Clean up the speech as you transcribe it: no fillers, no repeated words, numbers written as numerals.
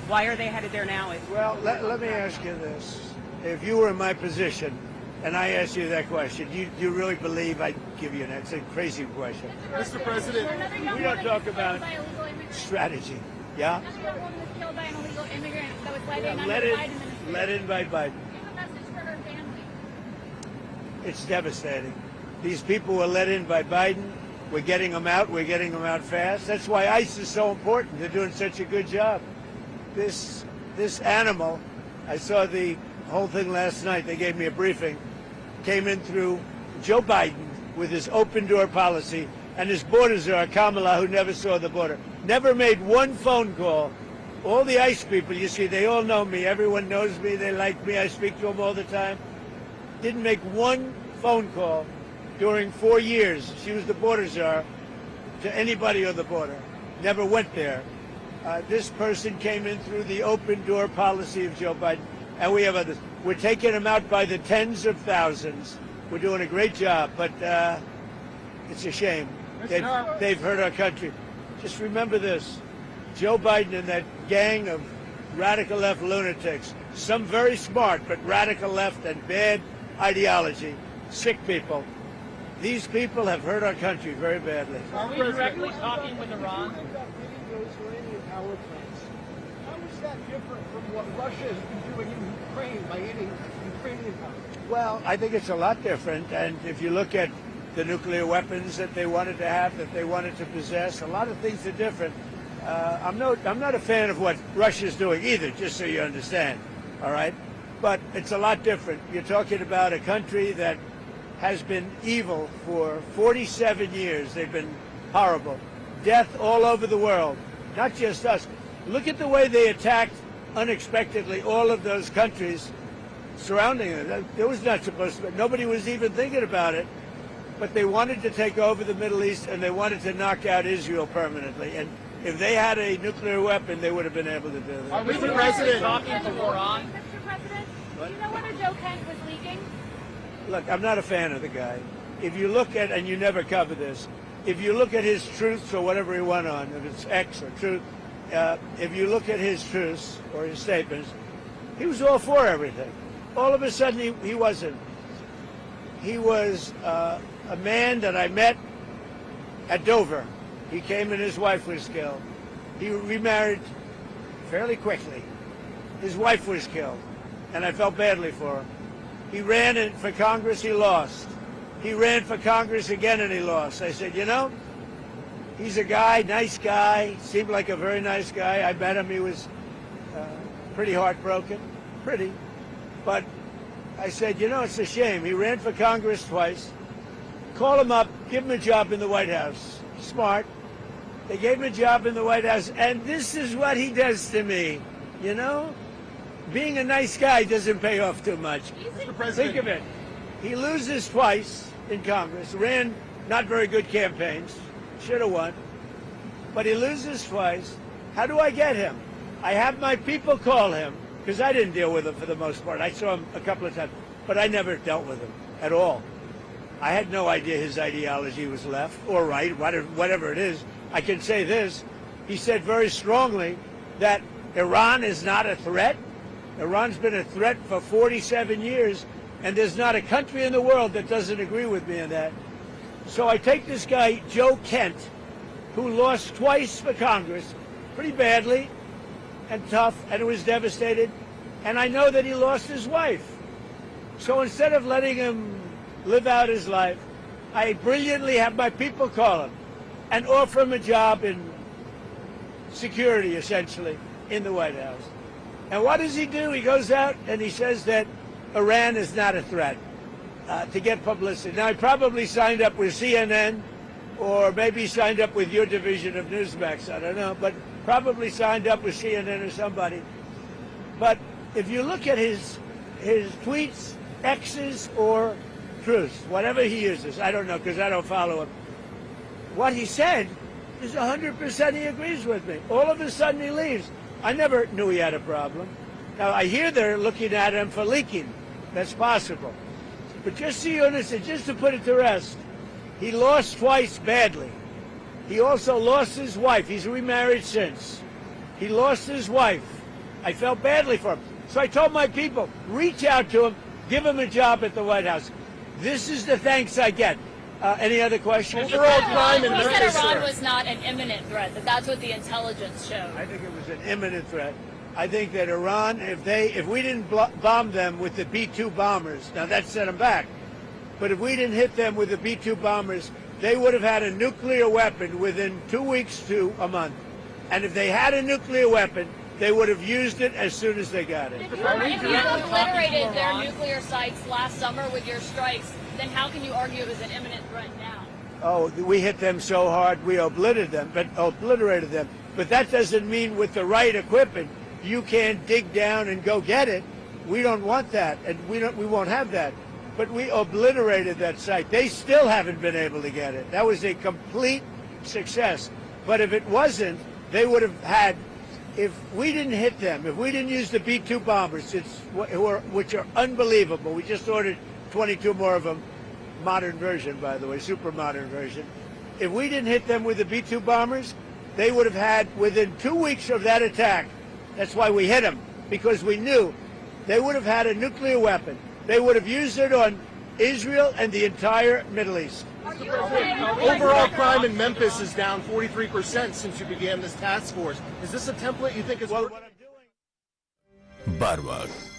Why are they headed there now? Well, let me ask you this. If you were in my position and I asked you that question, do you really believe I'd give you an answer? It's a crazy question. Mr. President, we don't talk about strategy. Yeah? Another woman was killed by an illegal immigrant that was letting under Let the in, Biden administration. let in by Biden. Give a message for her family. It's devastating. These people were let in by Biden. We're getting them out. We're getting them out fast. That's why ICE is so important. They're doing such a good job. This animal, I saw the whole thing last night. They gave me a briefing. Came in through Joe Biden with his open door policy and his border czar, Kamala, who never saw the border. Never made one phone call. All the ICE people, you see, they all know me. Everyone knows me. They like me. I speak to them all the time. Didn't make one phone call during 4 years. She was the border czar to anybody on the border. Never went there. This person came in through the open door policy of Joe Biden, and we have others. We're taking them out by the tens of thousands. We're doing a great job, but it's a shame. They've hurt our country. Just remember this. Joe Biden and that gang of radical left lunatics, some very smart, but radical left and bad ideology, sick people. These people have hurt our country very badly. Are we directly talking with Iran? those Iranian power plants. How is that different from what Russia has been doing in Ukraine by hitting Ukrainian power? Well, I think it's a lot different. And if you look at the nuclear weapons that they wanted to have, that they wanted to possess, a lot of things are different. I'm not a fan of what Russia's doing either, just so you understand. All right? But it's a lot different. You're talking about a country that has been evil for 47 years. They've been horrible. Death all over the world, not just us. Look at the way they attacked unexpectedly all of those countries surrounding them. It was not supposed to be. Nobody was even thinking about it. But they wanted to take over the Middle East, and they wanted to knock out Israel permanently. And if they had a nuclear weapon, they would have been able to do that. Mr. President, talking to Iran. Mr. President, do you know whether Joe Kent was leaking? Look, I'm not a fan of the guy. If you look at, and you never cover this, if you look at his truths or whatever he went on, if it's X or truth, if you look at his truths or his statements, he was all for everything. All of a sudden, he wasn't. He was a man that I met at Dover. He came and his wife was killed. He remarried fairly quickly. His wife was killed, and I felt badly for him. He ran for Congress, he lost. He ran for Congress again and he lost. I said, you know, he's a guy, nice guy, seemed like a very nice guy. I met him, he was pretty heartbroken, pretty. But I said, you know, it's a shame. He ran for Congress twice. Call him up, give him a job in the White House. Smart. They gave him a job in the White House, and this is what he does to me, you know? Being a nice guy doesn't pay off too much. Think of it. He loses twice in Congress, ran not very good campaigns, should have won, but he loses twice. How do I get him? I have my people call him, because I didn't deal with him for the most part. I saw him a couple of times, but I never dealt with him at all. I had no idea his ideology was left or right, whatever it is. I can say this. He said very strongly that Iran is not a threat. Iran's been a threat for 47 years, and there's not a country in the world that doesn't agree with me on that. So I take this guy, Joe Kent, who lost twice for Congress, pretty badly and tough, and was devastated, and I know that he lost his wife. So instead of letting him live out his life, I brilliantly have my people call him and offer him a job in security, essentially, in the White House. And what does he do? He goes out and he says that Iran is not a threat to get publicity. Now, he probably signed up with CNN or maybe signed up with your division of Newsmax, I don't know, but probably signed up with CNN or somebody. But if you look at his tweets, X's or truths, whatever he uses, I don't know because I don't follow him. What he said is 100% he agrees with me. All of a sudden he leaves. I never knew he had a problem. Now, I hear they're looking at him for leaking. That's possible. But just so you understand, just to put it to rest, he lost twice badly. He also lost his wife. He's remarried since. He lost his wife I felt badly for him. So I told my people, reach out to him, give him a job at the White House. This is the thanks I get. Any other questions? Overall crime in He said Memphis, Iran sir. was not an imminent threat, that's what the intelligence showed. I think it was an imminent threat. I think that Iran, if we didn't bomb them with the B-2 bombers, now that set them back, but if we didn't hit them with the B-2 bombers, they would have had a nuclear weapon within 2 weeks to a month. And if they had a nuclear weapon, they would have used it as soon as they got it. If you obliterated their nuclear sites last summer with your strikes, then how can you argue it was an imminent threat now? Oh, we hit them so hard, we obliterated them. But that doesn't mean with the right equipment, you can't dig down and go get it. We don't want that, and we won't have that. But we obliterated that site. They still haven't been able to get it. That was a complete success. But if it wasn't, they would have had, if we didn't hit them, if we didn't use the B-2 bombers, which are unbelievable. We just ordered 22 more of them, modern version, by the way, super modern version. If we didn't hit them with the B-2 bombers, they would have had, within 2 weeks of that attack, that's why we hit them, because we knew they would have had a nuclear weapon. They would have used it on Israel and the entire Middle East. Overall crime in Memphis is down 43% since you began this task force. Is this a template you think is Well, working? what I'm doing... bar bar